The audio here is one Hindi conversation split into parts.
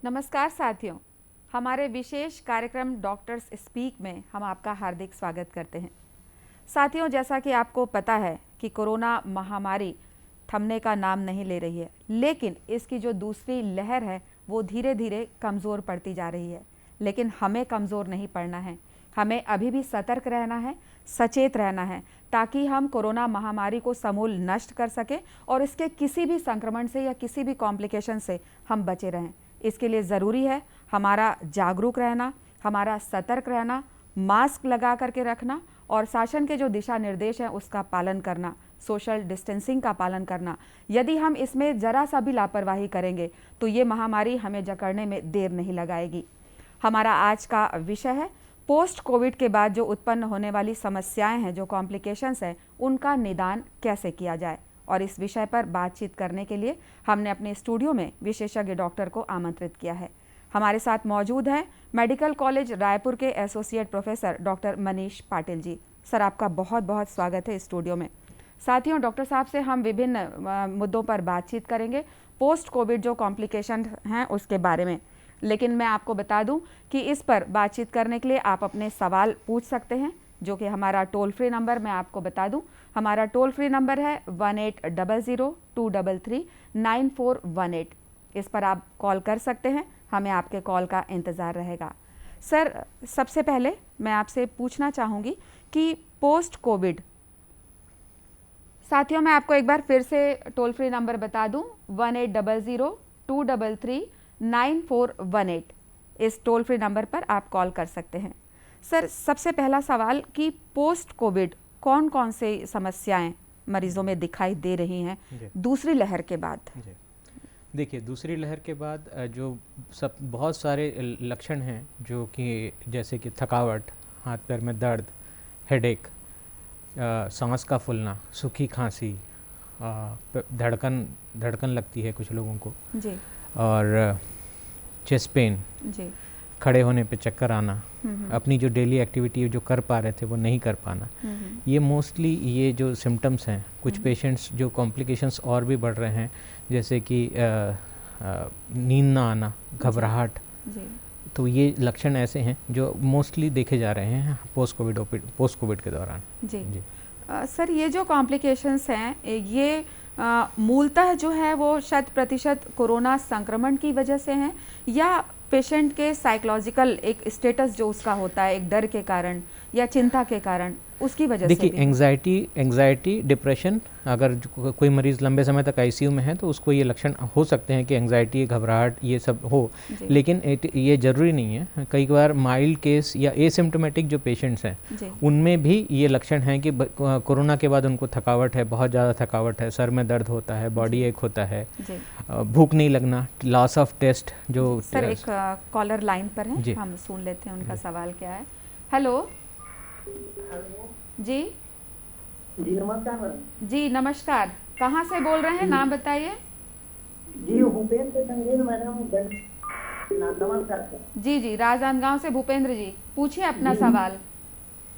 नमस्कार साथियों, हमारे विशेष कार्यक्रम डॉक्टर्स स्पीक में हम आपका हार्दिक स्वागत करते हैं। साथियों, जैसा कि आपको पता है कि कोरोना महामारी थमने का नाम नहीं ले रही है, लेकिन इसकी जो दूसरी लहर है वो धीरे धीरे कमज़ोर पड़ती जा रही है। लेकिन हमें कमज़ोर नहीं पड़ना है, हमें अभी भी सतर्क रहना है, सचेत रहना है, ताकि हम कोरोना महामारी को समूल नष्ट कर सकें और इसके किसी भी संक्रमण से या किसी भी कॉम्प्लिकेशन से हम बचे रहें। इसके लिए ज़रूरी है हमारा जागरूक रहना, हमारा सतर्क रहना, मास्क लगा करके रखना और शासन के जो दिशा निर्देश हैं उसका पालन करना, सोशल डिस्टेंसिंग का पालन करना। यदि हम इसमें ज़रा सा भी लापरवाही करेंगे तो ये महामारी हमें जकड़ने में देर नहीं लगाएगी। हमारा आज का विषय है पोस्ट कोविड के बाद जो उत्पन्न होने वाली समस्याएं हैं, जो कॉम्प्लिकेशंस हैं, उनका निदान कैसे किया जाए। और इस विषय पर बातचीत करने के लिए हमने अपने स्टूडियो में विशेषज्ञ डॉक्टर को आमंत्रित किया है। हमारे साथ मौजूद हैं मेडिकल कॉलेज रायपुर के associate professor doctor Manish Patil ji. Sir, आपका बहुत बहुत स्वागत है स्टूडियो में। साथियों, डॉक्टर साहब से हम विभिन्न मुद्दों पर बातचीत करेंगे, पोस्ट कोविड जो कॉम्प्लिकेशन हैं उसके बारे में। लेकिन मैं आपको बता दूं कि इस पर बातचीत करने के लिए आप अपने सवाल पूछ सकते हैं, जो कि हमारा टोल फ्री नंबर मैं आपको बता दूं। हमारा टोल फ्री नंबर है 1800-233-9418। इस पर आप कॉल कर सकते हैं, हमें आपके कॉल का इंतज़ार रहेगा। सर, सबसे पहले मैं आपसे पूछना चाहूँगी कि पोस्ट कोविड, साथियों मैं आपको एक बार फिर से टोल फ्री नंबर बता दूं, 1800-233-9418। इस टोल फ्री नंबर पर आप कॉल कर सकते हैं। सर, सबसे पहला सवाल कि पोस्ट कोविड कौन कौन से समस्याएं मरीजों में दिखाई दे रही हैं दूसरी लहर के बाद? देखिए, दूसरी लहर के बाद जो सब बहुत सारे लक्षण हैं, जो कि जैसे कि थकावट, हाथ पैर में दर्द, हेडेक, सांस का फूलना, सूखी खांसी, धड़कन लगती है कुछ लोगों को जी, और चेस्ट पेन जी, खड़े होने पे चक्कर आना, अपनी जो डेली एक्टिविटी जो कर पा रहे थे वो नहीं कर पाना, ये मोस्टली ये जो सिम्टम्स हैं। कुछ पेशेंट्स जो कॉम्प्लिकेशंस और भी बढ़ रहे हैं, जैसे कि नींद ना आना, घबराहट, तो ये लक्षण ऐसे हैं जो मोस्टली देखे जा रहे हैं पोस्ट कोविड के दौरान। जी। सर, ये जो कॉम्प्लिकेशंस हैं ये मूलतः जो है वो 100% कोरोना संक्रमण की वजह से हैं, या पेशेंट के साइकोलॉजिकल एक स्टेटस जो उसका होता है, एक डर के कारण या चिंता के कारण, उसकी वजह से? देखिए, एंग्जाइटी, डिप्रेशन, अगर कोई मरीज़ लंबे समय तक आईसीयू में है तो उसको ये लक्षण हो सकते हैं कि एंग्जाइटी, घबराहट ये सब हो, लेकिन ये ज़रूरी नहीं है। कई बार माइल्ड केस या एसिम्प्टोमेटिक जो पेशेंट्स हैं उनमें भी ये लक्षण हैं कि कोरोना के बाद उनको थकावट है, बहुत ज़्यादा थकावट है, सर में दर्द होता है, बॉडी एक होता है, भूख नहीं लगना, लॉस ऑफ टेस्ट। जो सर, एक कॉलर लाइन पर है, हम सुन लेते हैं उनका सवाल क्या है। हेलो जी। जी नमस्कार। जी नमस्कार, कहाँ से बोल रहे हैं, नाम बताइए? जी भूपेंद्र संगीन मैडम, नमस्कार। जी जी, राजनांदगांव से भूपेंद्र जी, पूछिए अपना सवाल।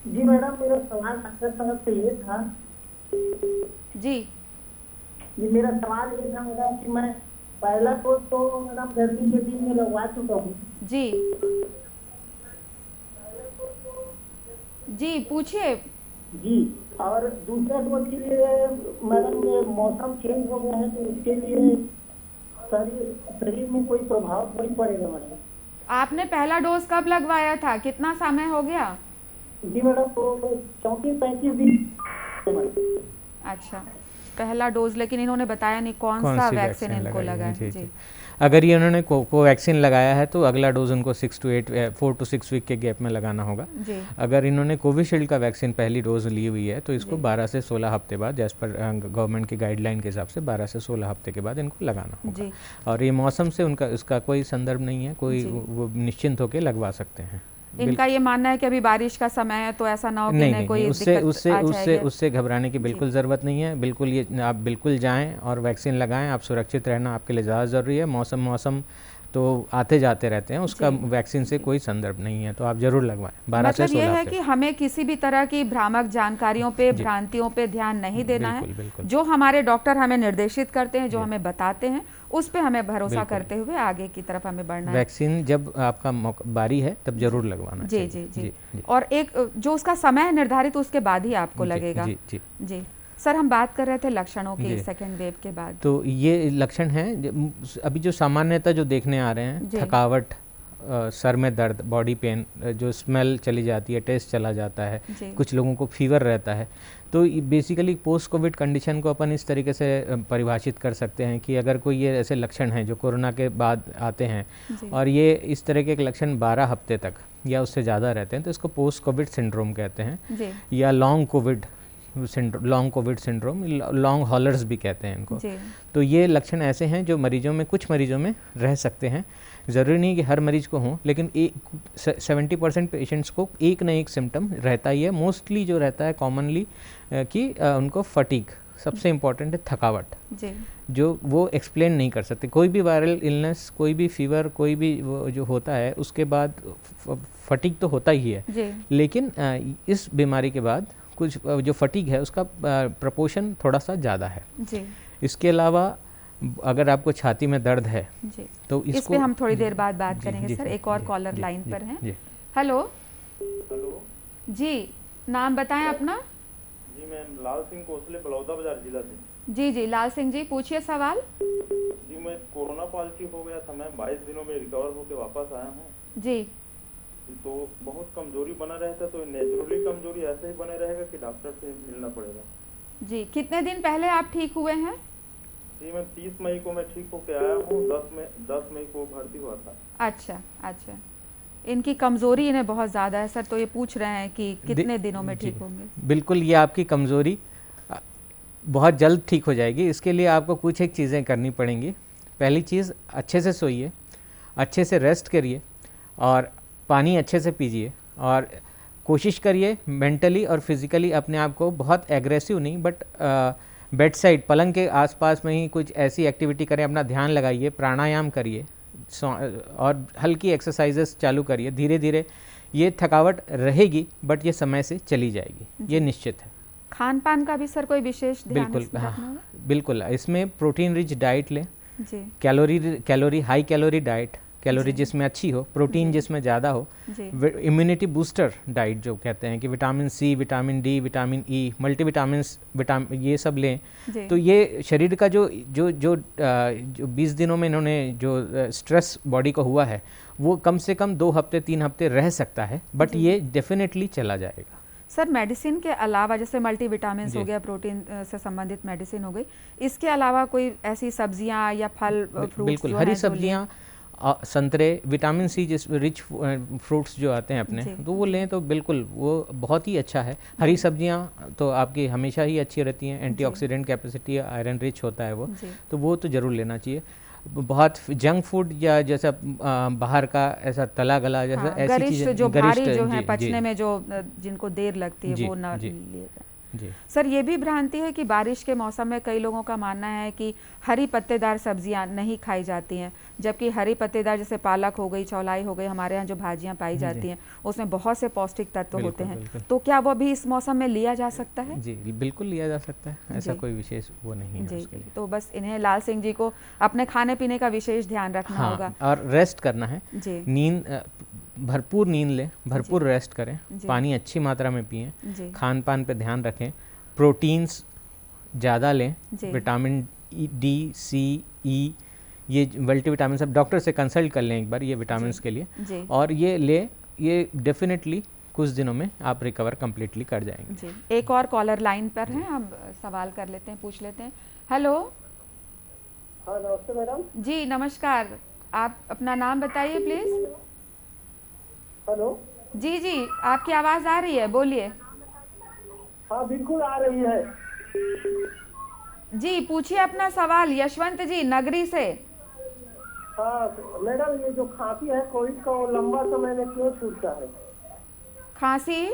जी मैडम, मेरा सवाल डॉक्टर साहब से ये था। जी जी, मेरा सवाल ये था मैडम कि मैं पहला डोज तो मैडम गर्मी के दिन में लगवा चुका हूँ। जी जी, पूछिए। जी, और दूसरा डोज के लिए मैडम मौसम चेंज हो गया है तो उसके लिए शरीर में कोई प्रभाव नहीं पड़ेगा मैडम? आपने पहला डोज कब लगवाया था, कितना समय हो गया? जी मैडम, तो 34-35 दिन। अच्छा, पहला डोज, लेकिन इन्होंने बताया नहीं कौन सा वैक्सीन इनको लगा है। जी। अगर ये उन्होंने कोवैक्सीन लगाया है तो अगला डोज उनको 4 to 6 वीक के गैप में लगाना होगा। अगर इन्होंने कोविशील्ड का वैक्सीन पहली डोज ली हुई है तो इसको 12 से 16 हफ्ते बाद, जैस पर गवर्नमेंट की गाइडलाइन के हिसाब से 12 से 16 हफ्ते के बाद इनको लगाना होगा। और ये मौसम से उसका कोई संदर्भ नहीं है, कोई वो निश्चिंत होकर लगवा सकते हैं। इनका ये मानना है कि अभी बारिश का समय है तो ऐसा ना हो कि नहीं, कोई उससे घबराने की बिल्कुल ज़रूरत नहीं है। बिल्कुल, ये आप बिल्कुल जाएं और वैक्सीन लगाएं। आप सुरक्षित रहना आपके लिए ज़्यादा ज़रूरी है। मौसम तो आते जाते रहते हैं, उसका वैक्सीन से कोई संदर्भ नहीं है, तो आप जरूर लगवाएं। 12 से 16 मतलब ये है कि हमें किसी भी तरह की भ्रामक जानकारियों पे, भ्रांतियों पे ध्यान नहीं देना है। जो हमारे डॉक्टर हमें निर्देशित करते हैं, जो हमें बताते हैं, उस पे हमें भरोसा करते हुए आगे की तरफ हमें बढ़ना है। वैक्सीन जब आपका बारी है तब जरूर लगवाना चाहिए। जी जी जी। और एक जो उसका समय है निर्धारित, उसके बाद ही आपको लगेगा। जी सर, हम बात कर रहे थे लक्षणों की सेकेंड वेव के बाद। तो ये लक्षण हैं अभी जो सामान्यतः जो देखने आ रहे हैं, थकावट, सर में दर्द, बॉडी पेन, जो स्मेल चली जाती है, टेस्ट चला जाता है, कुछ लोगों को फीवर रहता है। तो बेसिकली पोस्ट कोविड कंडीशन को अपन इस तरीके से परिभाषित कर सकते हैं कि अगर कोई ये ऐसे लक्षण हैं जो कोरोना के बाद आते हैं और ये इस तरह के लक्षण 12 हफ्ते तक या उससे ज़्यादा रहते हैं, तो इसको पोस्ट कोविड सिंड्रोम कहते हैं, या लॉन्ग कोविड सिंड्रोम, लॉन्ग हॉलर्स भी कहते हैं इनको। तो ये लक्षण ऐसे हैं जो मरीजों में, कुछ मरीजों में रह सकते हैं। ज़रूरी नहीं कि हर मरीज को हों, लेकिन 70% पेशेंट्स को एक ना एक सिम्टम रहता ही है। मोस्टली जो रहता है कॉमनली कि उनको फटीग, सबसे इम्पॉर्टेंट है थकावट, जो वो एक्सप्लेन नहीं कर सकते। कोई भी वायरल इलनेस, कोई भी फीवर, कोई भी वो जो होता है, उसके बाद फटीग तो होता ही है, लेकिन इस बीमारी के बाद कुछ जो फटीग है उसका प्रपोर्शन थोड़ा सा ज़्यादा है। इसके अलावा अगर आपको छाती में दर्द है तो इस पे हम थोड़ी देर बाद बात करेंगे। सर, एक और कॉलर लाइन पर हैं। हेलो जी, नाम बताएं अपना। जी, मैं लाल सिंह कोसले, बलौदा बाजार जिला से। जी जी, लाल सिंह जी पूछिए सवाल। जी, मैं कोरोना पॉजिटिव हो गया था, मैं 22 दिनों में रिकवर होकर वापस आया हूँ जी। तो बहुत कमजोरी बना रहता, तो नेचुरली कमजोरी ऐसे ही बने रहेगा कि डॉक्टर से मिलना पड़ेगा? जी, कितने दिन पहले आप ठीक हुए हैं? जी, मैं 30 मई को मैं ठीक होके आया हूँ, 10 मई को भर्ती हुआ था। अच्छा अच्छा, इनकी कमजोरी इन्हें बहुत ज़्यादा है सर, तो ये पूछ रहे हैं कि कितने दिनों में ठीक होंगे? बिल्कुल, ये आपकी कमजोरी बहुत जल्द ठीक हो जाएगी। इसके लिए आपको कुछ एक चीज़ें करनी पड़ेंगी। पहली चीज़, अच्छे से सोइए, अच्छे से रेस्ट करिए और पानी अच्छे से पीजिए, और कोशिश करिए मेंटली और फिज़िकली अपने आप को बहुत एग्रेसिव नहीं, बट बेड साइड, पलंग के आसपास में ही कुछ ऐसी एक्टिविटी करें, अपना ध्यान लगाइए, प्राणायाम करिए और हल्की एक्सरसाइजेस चालू करिए। धीरे धीरे ये थकावट रहेगी, बट ये समय से चली जाएगी, ये निश्चित है। खान पान का भी सर कोई विशेष ध्यान? बिल्कुल, हाँ बिल्कुल, इसमें प्रोटीन रिच डाइट लें, calorie high calorie diet, calorie जिसमें अच्छी हो, प्रोटीन जिसमें ज़्यादा हो, इम्यूनिटी बूस्टर डाइट जो कहते हैं कि vitamin C, vitamin D, vitamin E, multivitamins, ये सब लें। तो ये शरीर का जो 20 दिनों में इन्होंने जो स्ट्रेस बॉडी को हुआ है, वो कम से कम 2 हफ्ते 3 हफ्ते रह सकता है, बट ये डेफिनेटली चला जाएगा। सर, मेडिसिन के अलावा, जैसे मल्टीविटामिन्स हो गया, प्रोटीन से संबंधित मेडिसिन हो गई, इसके अलावा कोई ऐसी सब्जियां या फल, फ्रूट्स? बिल्कुल, हरी सब्जियां, संतरे, विटामिन सी जिस रिच फ्रूट्स जो आते हैं अपने, तो वो लें तो बिल्कुल वो बहुत ही अच्छा है। हरी सब्जियां तो आपकी हमेशा ही अच्छी रहती हैं, एंटीऑक्सीडेंट कैपेसिटी, आयरन रिच होता है वो तो ज़रूर लेना चाहिए। बहुत जंक फूड या जैसा बाहर का ऐसा तला गला जैसा ऐसी चीज़ें जो भारी जो है पचने में, जो जिनको देर लगती है, वो ना लिएगा। सर, ये भी भ्रांति है कि बारिश के मौसम में कई लोगों का मानना है कि हरी पत्तेदार सब्जियां नहीं खाई जाती हैं, जबकि हरी पत्तेदार जैसे पालक हो गई, चौलाई हो गई, हमारे यहाँ जो भाजियां पाई जाती हैं उसमें बहुत से पौष्टिक तत्व होते हैं। तो क्या वो भी इस मौसम में लिया जा सकता है? जी बिल्कुल लिया जा सकता है, ऐसा कोई विशेष वो नहीं है उसके लिए। तो बस इन्हें, लाल सिंह जी को, अपने खाने पीने का विशेष ध्यान रखना होगा और रेस्ट करना है। नींद, भरपूर नींद लें, भरपूर रेस्ट करें, पानी अच्छी मात्रा में पिएं, खान पान पे ध्यान रखें, प्रोटीन्स ज़्यादा लें, विटामिन डी, सी, ई, ये मल्टीविटामिन सब डॉक्टर से कंसल्ट कर लें एक बार ये विटामिन के लिए, और ये ले, ये डेफिनेटली कुछ दिनों में आप रिकवर कम्प्लीटली कर जाएंगे। एक और कॉलर लाइन पर हैं, हम सवाल कर लेते हैं, पूछ लेते हैं। हेलो। हाँ, नमस्ते मैडम। जी नमस्कार, आप अपना नाम बताइए प्लीज। हेलो। जी जी, आपकी आवाज आ रही है, बोलिए। हाँ बिल्कुल आ रही है जी, पूछिए अपना सवाल। यशवंत जी, नगरी से। हाँ मैडम, ये जो खांसी है कोविड का, वो लंबा समय में क्यों छूटता है? खांसी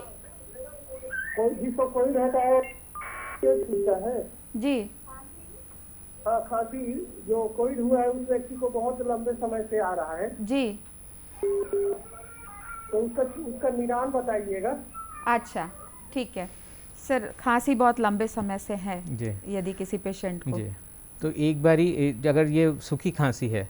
जिसको कोविड रहता है क्यों छूटता है? जी, हाँ, खांसी जो कोविड हुआ है उस व्यक्ति को बहुत लंबे समय से आ रहा है, जी। तो उसका निदान बताइएगा। अच्छा, ठीक है सर, खांसी बहुत लंबे समय से है जी यदि किसी पेशेंट को। जी। तो एक बारी अगर ये सूखी खांसी है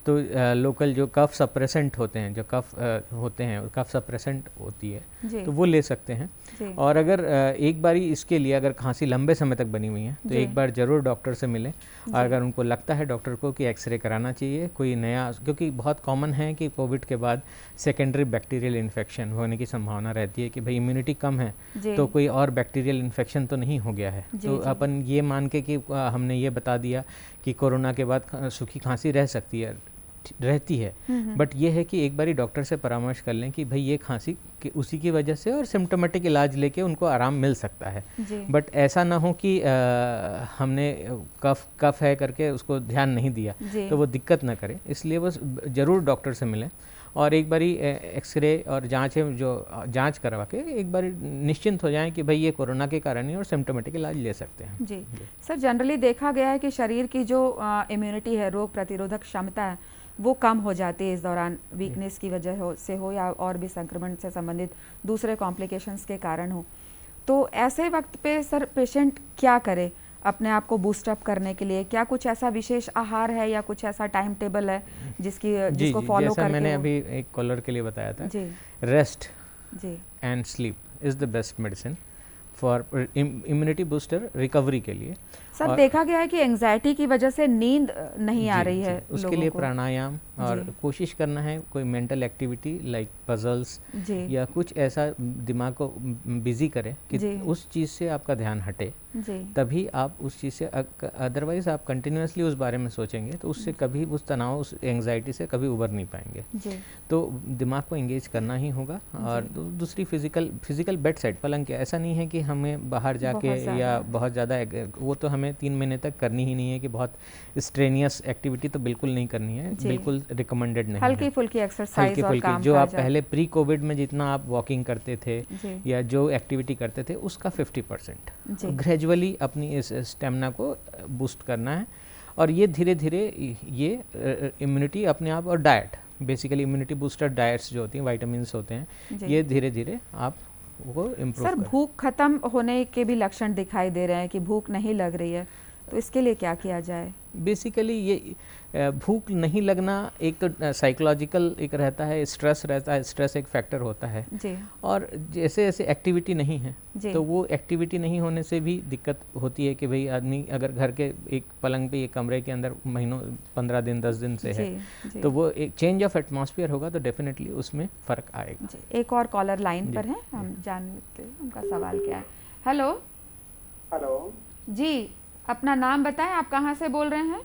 तो लोकल जो कफ सप्रेसेंट होते हैं, जो कफ होते हैं, कफ सप्रेसेंट होती है, जी तो वो ले सकते हैं। जी और अगर एक बारी इसके लिए अगर खांसी लंबे समय तक बनी हुई है तो जी। एक बार ज़रूर डॉक्टर से मिलें। जी। और अगर उनको लगता है डॉक्टर को कि एक्सरे कराना चाहिए, कोई नया, क्योंकि बहुत कॉमन है कि कोविड के बाद सेकेंडरी बैक्टीरियल इन्फेक्शन होने की संभावना रहती है कि भाई इम्यूनिटी कम है जी तो कोई और बैक्टीरियल इन्फेक्शन तो नहीं हो गया है। जी, तो जी। अपन ये मान के कि हमने ये बता दिया कि कोरोना के बाद सूखी खांसी रह सकती है, रहती है, बट ये है कि एक बारी डॉक्टर से परामर्श कर लें कि भाई ये खांसी कि उसी की वजह से, और सिम्टोमेटिक इलाज लेके उनको आराम मिल सकता है। जी बट ऐसा ना हो कि हमने कफ है करके उसको ध्यान नहीं दिया जी तो वो दिक्कत ना करे, इसलिए बस ज़रूर डॉक्टर से मिलें और एक बारी एक्सरे और जांच करवा के एक बारी निश्चिंत हो जाएं कि भाई ये कोरोना के कारण ही, और सिम्टोमेटिक इलाज ले सकते हैं। जी सर, जनरली देखा गया है कि शरीर की जो इम्यूनिटी है, रोग प्रतिरोधक क्षमता है, वो कम हो जाती है इस दौरान, वीकनेस की वजह से हो या और भी संक्रमण से संबंधित दूसरे कॉम्प्लिकेशंस के कारण हो। तो ऐसे वक्त पे सर पेशेंट क्या करे अपने आप को बूस्ट अप करने के लिए? क्या कुछ ऐसा विशेष आहार है या कुछ ऐसा टाइम टेबल है जिसको फॉलो करके? मैंने अभी एक कॉलर के लिए बताया था, जी रेस्ट जी and sleep is the best medicine for immunity booster recovery के लिए। सर देखा गया है कि एंजाइटी की वजह से नींद नहीं आ रही है उसके लोगों लिए को। प्राणायाम और कोशिश करना है कोई मेंटल एक्टिविटी लाइक पजल्स या कुछ ऐसा दिमाग को बिजी करे कि उस चीज़ से आपका ध्यान हटे, तभी आप उस चीज़ से, अदरवाइज आप कंटिन्यूसली उस बारे में सोचेंगे तो उससे कभी उस तनाव, उस एंजाइटी से कभी उबर नहीं पाएंगे। तो दिमाग को एंगेज करना ही होगा। और दूसरी फिजिकल बेड साइड पलंग के, ऐसा नहीं है कि हमें बाहर जाके या बहुत ज़्यादा, वो तो हमें 3 महीने तक करनी ही नहीं है कि बहुत स्ट्रेनियस एक्टिविटी तो बिल्कुल नहीं करनी है, बिल्कुल रिकमेंडेड नहीं है। हल्की फुल्की एक्सरसाइज और काम जो आप पहले प्री कोविड में जितना आप वॉकिंग करते थे या जो एक्टिविटी करते थे उसका 50% ग्रेजुअली अपनी इस स्टेमिना को बूस्ट करना है। और ये धीरे धीरे ये इम्यूनिटी अपने आप, और diet, basically immunity booster diets जो होती हैं, विटामिन्स होते हैं, ये धीरे धीरे आप वो इम्प्रूव। सर भूख खत्म होने के भी लक्षण दिखाई दे रहे हैं कि भूख नहीं लग रही है, तो इसके लिए क्या किया जाए? बेसिकली ये भूख नहीं लगना एक तो साइकोलॉजिकल एक रहता है, स्ट्रेस रहता है, स्ट्रेस एक फैक्टर होता है जी। और जैसे जैसे एक्टिविटी नहीं है तो वो एक्टिविटी नहीं होने से भी दिक्कत होती है कि भाई आदमी अगर घर के एक पलंग पे, एक कमरे के अंदर महीनों 15 दिन 10 दिन से है तो वो एक चेंज ऑफ एटमॉस्फेयर होगा तो डेफिनेटली उसमें फ़र्क आएगा। एक और कॉलर लाइन पर है, हम जान लेते हैं उनका सवाल क्या है। हेलो। हेलो जी, अपना नाम बताएं, आप कहाँ से बोल रहे हैं?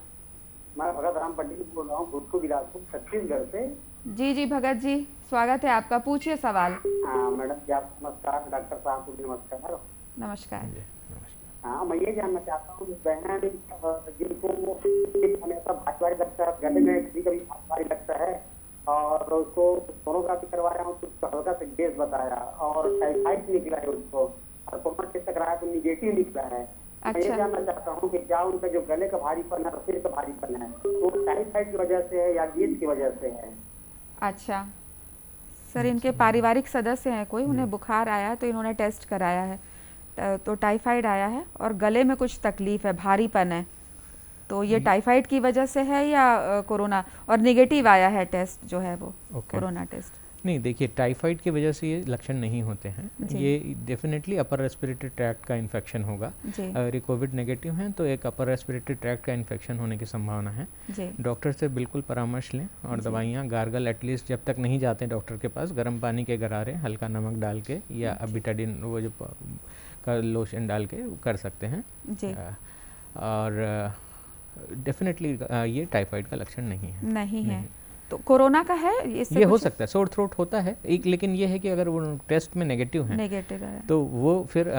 मैं भगत राम पंडित बोल रहा हूँ, भूतपुर बिलासपुर छत्तीसगढ़ से। जी भगत जी, स्वागत है आपका, पूछिए सवाल। हाँ मैडम जी, आप नमस्कार। डॉक्टर साहब को नमस्कार। नमस्कार। हाँ, मैं ये जानना चाहता हूँ बहन जिनको हमेशा भारी लगता है, गले में कभी कभी भारी लगता है और उसको सोनोग्राफी करवाया हूँ तो उसको हल्का से गैस बताया और टाइफाइड निकला है उसको, और कोरोना टेस्ट कराया तो निगेटिव निकला है। मैं ये जानना चाहता हूँ कि क्या उनका जो गले का भारीपन है, सिर का भारीपन है, वो टाइफाइड की वजह से है या गैस की वजह से है? अच्छा सर, इनके पारिवारिक सदस्य हैं कोई, उन्हें बुखार आया है तो इन्होंने टेस्ट कराया है तो टाइफाइड आया है और गले में कुछ तकलीफ है, भारीपन है, तो ये टाइफाइड की वजह से है या कोरोना? और नेगेटिव आया है टेस्ट जो है वो कोरोना टेस्ट। नहीं, देखिए टाइफाइड की वजह से ये लक्षण नहीं होते हैं, ये डेफिनेटली अपर रेस्पिरेटरी ट्रैक्ट का इन्फेक्शन होगा। अगर ये कोविड नेगेटिव हैं तो एक अपर रेस्पिरेटरी ट्रैक्ट का इन्फेक्शन होने की संभावना है। डॉक्टर से बिल्कुल परामर्श लें और दवाइयाँ गार्गल एटलीस्ट जब तक नहीं जाते डॉक्टर के पास, गर्म पानी के गरारे हल्का नमक डाल के या अबिटाडिन वो जो का लोशन डाल के कर सकते हैं। और डेफिनेटली ये टाइफाइड का लक्षण नहीं है। तो कोरोना का है इससे ये हो सकता है, सोर थ्रोट होता है एक, लेकिन ये है कि अगर वो टेस्ट में नेगेटिव है तो वो फिर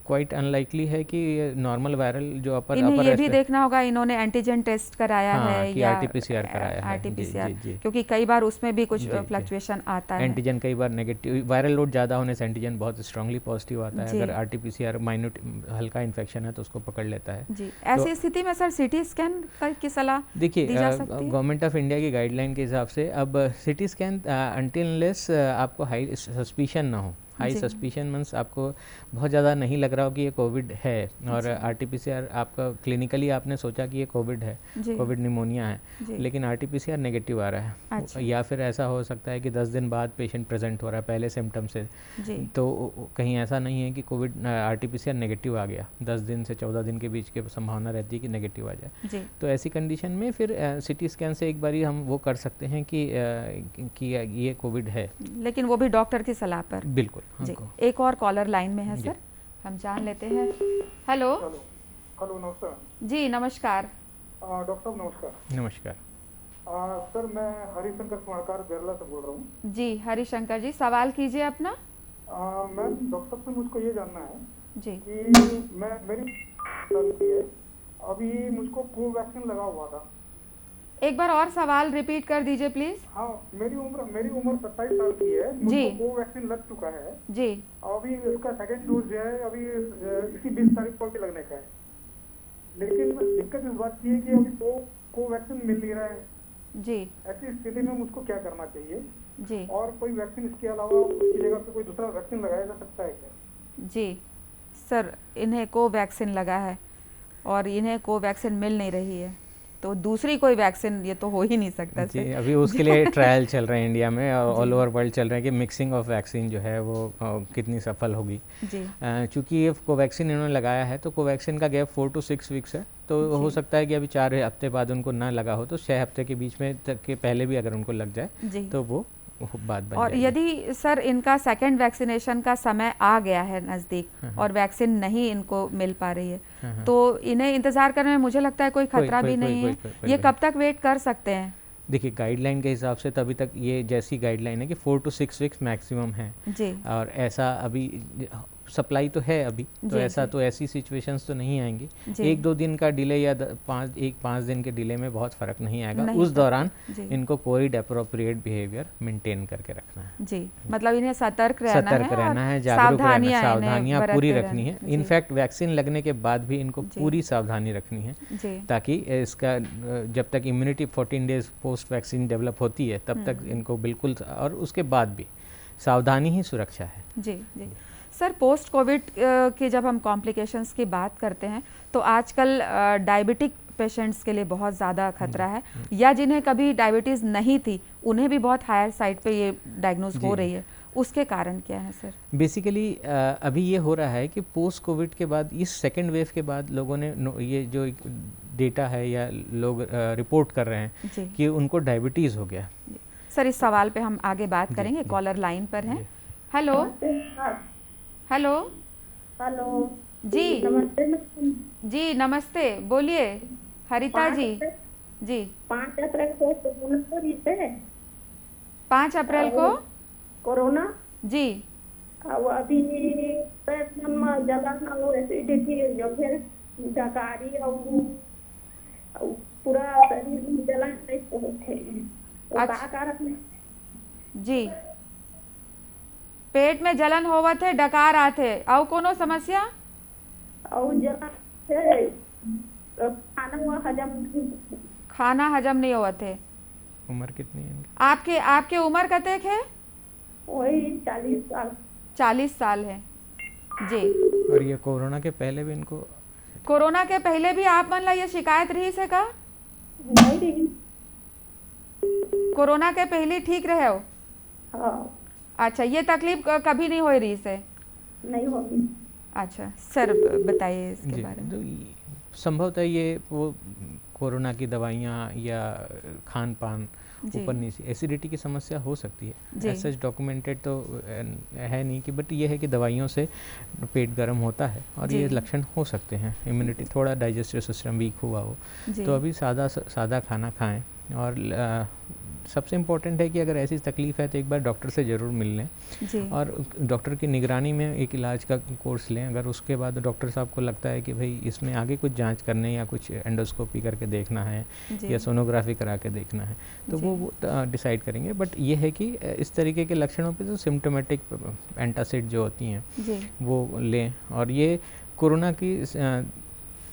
क्वाइट अनलाइकली है कि नॉर्मल वायरल जो अपर इन्हें ये भी देखना होगा इन्होंने एंटीजन टेस्ट कराया है कि या आरटीपीसीआर कराया है, आरटीपीसीआर, क्योंकि कई बार उसमें भी कुछ फ्लक्चुएशन आता है। एंटीजन कई बार नेगेटिव, वायरल लोड ज़्यादा होने से एंटीजन बहुत स्ट्रांगली पॉजिटिव आता है, अगर आरटीपीसीआर माइन्यूट हल्का इन्फेक्शन है तो उसको पकड़ लेता है जी। ऐसी स्थिति में सर सीटी स्कैन की सलाह देखिए दी जा सकती है? गवर्नमेंट ऑफ इंडिया की गाइडलाइन के हिसाब से अब सीटी स्कैन अनटिल अनलेस आपको हाई सस्पिशन ना हो, हाई सस्पिशन मीन्स आपको बहुत ज़्यादा नहीं लग रहा हो कि ये कोविड है, और आरटीपीसीआर आपका क्लिनिकली आपने सोचा कि ये कोविड है, कोविड निमोनिया है, लेकिन आरटीपीसीआर नेगेटिव आ रहा है, या फिर ऐसा हो सकता है कि 10 दिन बाद पेशेंट प्रेजेंट हो रहा है पहले सिम्टम से, तो कहीं ऐसा नहीं है कि कोविड आरटीपीसीआर नेगेटिव आ गया, 10 दिन से 14 दिन के बीच की संभावना रहती है कि नेगेटिव आ जाए। तो ऐसी कंडीशन में फिर सिटी स्कैन से एक बारी हम वो कर सकते हैं कि ये कोविड है, लेकिन वो भी डॉक्टर की सलाह पर। बिल्कुल जी। एक और कॉलर लाइन में है सर, हम जान लेते हैं। हेलो हेलो नमस्कार जी। नमस्कार डॉक्टर साहब, नमस्कार। नमस्कार सर मैं हरिशंकर स्वर्णकार बेरला से बोल रहा हूँ जी। हरिशंकर जी सवाल कीजिए अपना। मैम डॉक्टर साहब से मुझको ये जानना है जी कि मेरी है, अभी मुझको कोवैक्सीन लगा हुआ था। एक बार और सवाल रिपीट कर दीजिए प्लीज। हाँ, मेरी उम्र 27 साल की है, मुझको कोवैक्सीन लग चुका है जी। अभी इसका सेकंड डोज जो है अभी इसी 20 तारीख को लगने का है, लेकिन दिक्कत इस बात की है कि अभी कोवैक्सीन मिल नहीं रहा है जी। ऐसी स्थिति में मुझको क्या करना चाहिए जी। और कोई वैक्सीन इसके अलावा उसकी जगह पे कोई दूसरा वैक्सीन लगाया जा सकता है क्या? जी सर, इन्हें कोवैक्सीन लगा है और इन्हें कोवैक्सीन मिल नहीं रही है, तो दूसरी कोई वैक्सीन ये तो हो ही नहीं सकता जी। अभी उसके लिए ट्रायल चल रहे हैं इंडिया में, ऑल ओवर वर्ल्ड चल रहे हैं कि मिक्सिंग ऑफ वैक्सीन जो है वो कितनी सफल होगी। चूँकि ये कोवैक्सीन इन्होंने लगाया है तो कोवैक्सीन का गैप 4 to 6 वीक्स है, तो हो सकता है कि अभी 4 हफ्ते बाद उनको ना लगा हो तो 6 हफ्ते के बीच में के पहले भी अगर उनको लग जाए तो वो बात बन और जाएगी। यदि सर इनका सेकंड वैक्सीनेशन का समय आ गया है नज़दीक और वैक्सीन नहीं इनको मिल पा रही है तो इन्हें इंतज़ार करने में मुझे लगता है कोई खतरा भी नहीं है। ये कब तक वेट कर सकते हैं? देखिए गाइडलाइन के हिसाब से तो अभी तक ये जैसी गाइडलाइन है कि 4 to 6 वीक्स मैक्सिमम है जी। और ऐसा अभी सप्लाई तो है अभी तो ऐसा तो ऐसी सिचुएशंस तो नहीं आएंगी। 1-2 दिन का डिले या 5 दिन के डिले में बहुत फर्क नहीं आएगा। उस दौरान इनको कोविड एप्रोप्रिएट बिहेवियर मेंटेन करके रखना है जी। मतलब इन्हें सतर्क रहना है, जागरूक रहना है, सावधानियां पूरी रखनी है। इनफैक्ट वैक्सीन लगने के बाद भी इनको पूरी सावधानी रखनी है ताकि इसका जब तक immunity 14 days post vaccine develop होती है तब तक इनको बिल्कुल, और उसके बाद भी सावधानी ही सुरक्षा है जी। जी सर, पोस्ट कोविड के जब हम कॉम्प्लिकेशंस की बात करते हैं तो आजकल डायबिटिक पेशेंट्स के लिए बहुत ज़्यादा खतरा है, या जिन्हें कभी डायबिटीज़ नहीं थी उन्हें भी बहुत हायर साइड पे ये डायग्नोज हो रही है, उसके कारण क्या है सर? बेसिकली अभी ये हो रहा है कि पोस्ट कोविड के बाद, इस सेकेंड वेव के बाद लोगों ने ये जो डेटा है या लोग रिपोर्ट कर रहे हैं कि उनको डायबिटीज़ हो गया। सर इस सवाल पे हम आगे बात करेंगे। कॉलर लाइन पर हैं। हेलो हेलो हेलो जी। नमस्ते जी नमस्ते, बोलिए हरिता जी। जी 5 अप्रैल को 5 अप्रैल को कोरोना जी। अब अभी जलन और एसिडिटी जो फिर डकारी और पूरा शरीर में जलन होते हैं जी। पेट में जलन होवत है, डकार आते और कोनो समस्या और जलन से खाना हजम नहीं होवत है। उम्र कितनी है? आपके उम्र कतेक है? वही 40 साल। 40 साल है जी। और ये कोरोना के पहले भी इनको, कोरोना के पहले भी आप मन ला ये शिकायत रही से का? नहीं, कोरोना के पहले ठीक रहे हो? हाँ। अच्छा, ये तकलीफ कभी नहीं हो रही से? नहीं होगी। अच्छा सर बताइए इसके बारे में। तो संभवतः ये वो कोरोना की दवाइयाँ या खान पान ऊपर नीचे एसिडिटी की समस्या हो सकती है। ऐसा डॉक्यूमेंटेड तो है नहीं कि, बट ये है कि दवाइयों से पेट गर्म होता है और ये लक्षण हो सकते हैं। इम्यूनिटी थोड़ा डाइजेस्टिव सिस्टम वीक हुआ हो तो अभी सादा खाना खाएं और सबसे इम्पोर्टेंट है कि अगर ऐसी तकलीफ़ है तो एक बार डॉक्टर से ज़रूर मिल लें जी। और डॉक्टर की निगरानी में एक इलाज का कोर्स लें। अगर उसके बाद डॉक्टर साहब को लगता है कि भाई इसमें आगे कुछ जांच करने या कुछ एंडोस्कोपी करके देखना है जी। या सोनोग्राफी करा के देखना है तो जी। वो डिसाइड करेंगे। बट ये है कि इस तरीके के लक्षणों पे तो सिम्टोमेटिक एंटासिड जो होती हैं जी। वो लें। और ये कोरोना की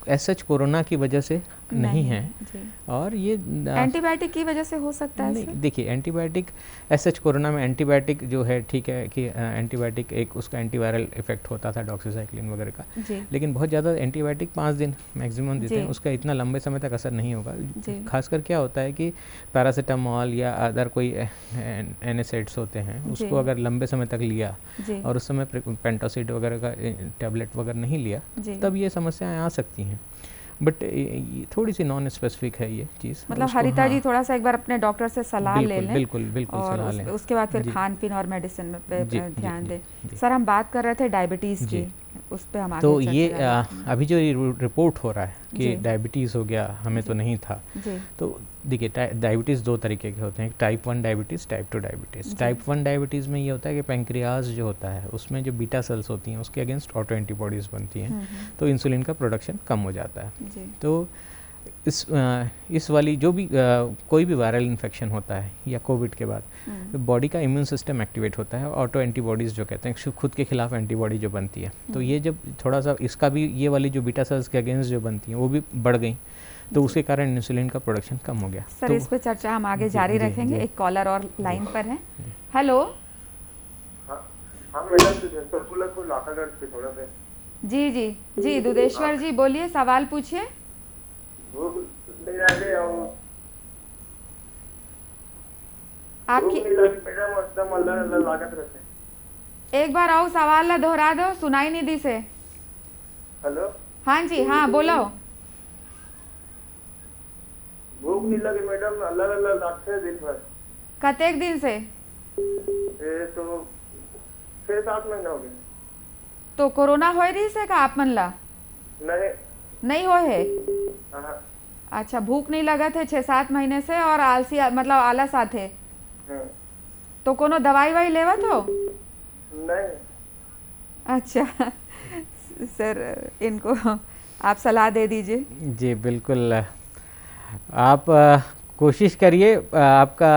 एसएच कोरोना की वजह से नहीं है जी। और ये एंटीबायोटिक की वजह से हो सकता है नहीं। सर? देखिए एंटीबायोटिक एसएच कोरोना में एंटीबायोटिक जो है ठीक है कि एंटीबायोटिक एक उसका एंटीवायरल इफेक्ट होता था डॉक्सीसाइक्लिन वगैरह का, जी। लेकिन बहुत ज़्यादा एंटीबायोटिक 5 दिन मैक्सिमम देते जी। हैं, उसका इतना लंबे समय तक असर नहीं होगा। जी। खासकर क्या होता है कि पैरासीटामॉल या अदर कोई एनएसएड्स होते हैं जी। उसको अगर लंबे समय तक लिया जी। और उस समय पेंटासिड वगैरह का टैबलेट वगैरह नहीं लिया जी। तब ये समस्याएं आ सकती हैं। बट थोड़ी सी नॉन स्पेसिफिक है ये चीज़। मतलब उसको- हरिता जी हाँ, थोड़ा सा एक बार अपने डॉक्टर से सलाह ले बिल्कुल लें बिल्कुल बिल्कुल और सलाह लें। उसके बाद फिर जी। खान पीन और मेडिसिन पे जी, जी, ध्यान जी, दें। जी। सर हम बात कर रहे थे डायबिटीज़ जी। की, उस पे हम आगे तो चर्चा ये करेंगे। अभी जो रिपोर्ट हो रहा है कि जी। डायबिटीज़ हो गया, हमें तो जी। नहीं था। जी। तो देखिए डायबिटीज़ 2 तरीके के होते हैं, टाइप 1 डायबिटीज़, टाइप 2 डायबिटीज़। जी। टाइप 1 डायबिटीज़ में ये होता है कि पैंक्रियाज जो होता है उसमें जो बीटा सेल्स होती हैं उसके अगेंस्ट ऑटो एंटीबॉडीज़ बनती हैं, तो इंसुलिन का प्रोडक्शन कम हो जाता है। जी। तो इस वाली जो भी कोई भी वायरल इन्फेक्शन होता है या कोविड के बाद तो बॉडी का इम्यून सिस्टम एक्टिवेट होता है, ऑटो एंटीबॉडीज़ जो कहते हैं खुद के खिलाफ एंटीबॉडी जो बनती है। तो ये जब थोड़ा सा इसका भी ये वाली जो बीटा सेल्स के अगेंस्ट जो बनती हैं वो भी बढ़ गई तो उसके कारण इंसुलिन का प्रोडक्शन कम हो गया। सर तो इस पे चर्चा हम आगे जी, जारी जी, रखेंगे। जी। एक कॉलर और लाइन पर है। हेलो। हाँ मैडम, को लाखा दर्द पे थोड़ा सा जी जी जी दुधेश्वर जी बोलिए, सवाल पूछिए। आपकी एक बार आओ, सवाल ला दोहरा दो, सुनाई नहीं दी से। हेलो, हाँ जी, हाँ बोलो। भूख नहीं लगी मैडम, अलग अलग लगते हैं दिन भर। कतेक दिन से? तो 6-7 महीना हो गए। तो कोरोना हो रही से का आप मन ला? नहीं नहीं हो है। हाँ, अच्छा, भूख नहीं लगा थे 6-7 महीने से और आलसी मतलब आलस आते, तो कोनो दवाई वाई लेवा तो? नहीं। अच्छा सर इनको आप सलाह दे दीजिए। जी बिल्कुल, आप कोशिश करिए। आपका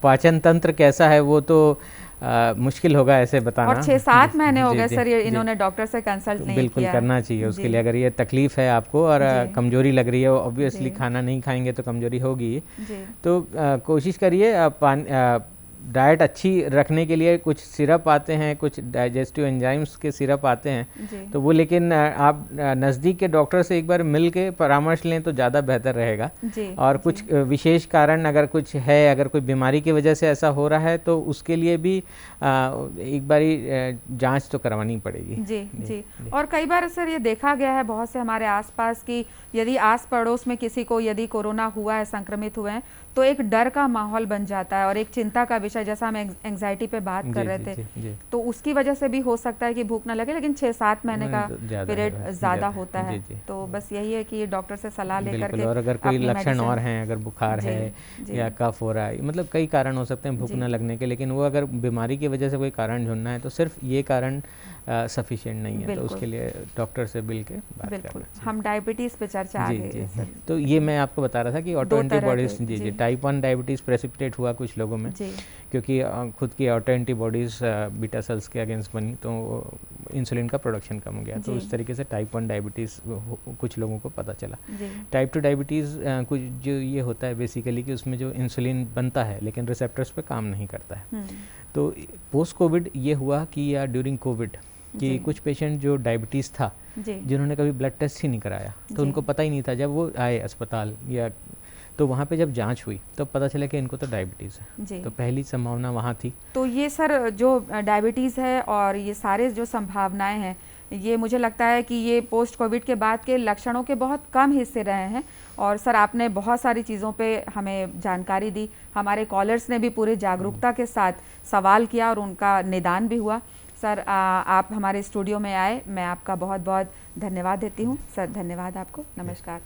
पाचन तंत्र कैसा है वो तो मुश्किल होगा ऐसे बताना। और 6-7 महीने हो जी, गए जी, सर, ये जी। इन्होंने डॉक्टर से कंसल्ट नहीं किया। बिल्कुल करना चाहिए उसके जी। लिए। अगर ये तकलीफ है आपको और जी। कमजोरी लग रही है, ऑब्वियसली जी। खाना नहीं खाएंगे तो कमजोरी होगी, जी। तो कोशिश करिए। डाइट अच्छी रखने के लिए कुछ सिरप आते हैं, कुछ डाइजेस्टिव एंजाइम्स के सिरप आते हैं, जी। तो वो लेकिन आप नज़दीक के डॉक्टर से एक बार मिल के परामर्श लें तो ज़्यादा बेहतर रहेगा। जी। और कुछ विशेष कारण अगर कुछ है, अगर कोई बीमारी की वजह से ऐसा हो रहा है तो उसके लिए भी एक बारी जांच तो करवानी पड़ेगी। जी जी। और कई बार सर ये देखा गया है बहुत से हमारे आसपास की, यदि आस पड़ोस में किसी को यदि कोरोना हुआ है, संक्रमित हुए हैं, तो एक डर का माहौल बन जाता है और एक चिंता का विषय, जैसा हम एंग्जाइटी पे बात कर रहे थे, जी। तो उसकी वजह से भी हो सकता है कि भूख ना लगे, लेकिन 6-7 महीने का पीरियड ज़्यादा होता है। तो बस यही है कि डॉक्टर से सलाह लेकर के, और अगर कोई लक्षण और हैं, अगर बुखार जी, है जी। या कफ हो रहा है, मतलब कई कारण हो सकते हैं भूख जी। न लगने के, लेकिन वो अगर बीमारी की वजह से कोई कारण ढूंढना है तो सिर्फ ये कारण सफिशिएंट नहीं है, तो बिल्कुल। उसके लिए डॉक्टर से मिल के बात बिल्कुल। करना चाहिए। हम डायबिटीज़ पे चर्चा जी आगे जी सर। तो ये मैं आपको बता रहा था कि ऑटो 2 तरह एंटीबॉडीज, के, जी जी। जी, टाइप 1 डायबिटीज़ प्रेसिपिटेट हुआ कुछ लोगों में, जी। क्योंकि खुद की ऑटो एंटीबॉडीज़ बीटा सेल्स के अगेंस्ट बनी तो इंसुलिन का प्रोडक्शन कम हो गया, तो जी। उस तरीके से टाइप 1 डायबिटीज़ कुछ लोगों को पता चला। जी। टाइप 2 डायबिटीज़ कुछ जो ये होता है बेसिकली कि उसमें जो इंसुलिन बनता है लेकिन रिसेप्टर्स पे काम नहीं करता है। तो पोस्ट कोविड ये हुआ कि या ड्यूरिंग कोविड कि जी। कुछ पेशेंट जो डायबिटीज़ था, जी। जिन्होंने कभी ब्लड टेस्ट ही नहीं कराया, जी। तो उनको पता ही नहीं था, जब वो आए अस्पताल या तो वहाँ पे जब जांच हुई तो पता चला कि इनको तो डायबिटीज़ है। जी। तो पहली संभावना वहाँ थी। तो ये सर जो डायबिटीज़ है और ये सारे जो संभावनाएं हैं, ये मुझे लगता है कि ये पोस्ट कोविड के बाद के लक्षणों के बहुत कम हिस्से रहे हैं। और सर आपने बहुत सारी चीज़ों पे हमें जानकारी दी, हमारे कॉलर्स ने भी पूरे जागरूकता के साथ सवाल किया और उनका निदान भी हुआ। सर आप हमारे स्टूडियो में आए, मैं आपका बहुत बहुत धन्यवाद देती हूँ। सर धन्यवाद आपको, नमस्कार।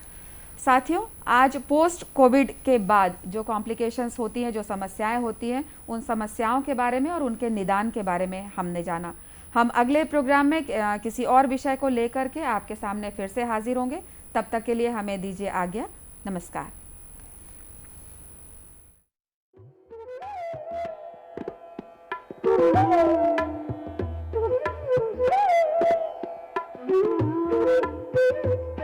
साथियों, आज पोस्ट कोविड के बाद जो कॉम्प्लिकेशंस होती हैं, जो समस्याएं होती हैं, उन समस्याओं के बारे में और उनके निदान के बारे में हमने जाना। हम अगले प्रोग्राम में किसी और विषय को लेकर के आपके सामने फिर से हाजिर होंगे। तब तक के लिए हमें दीजिए आज्ञा। नमस्कार। Thank you.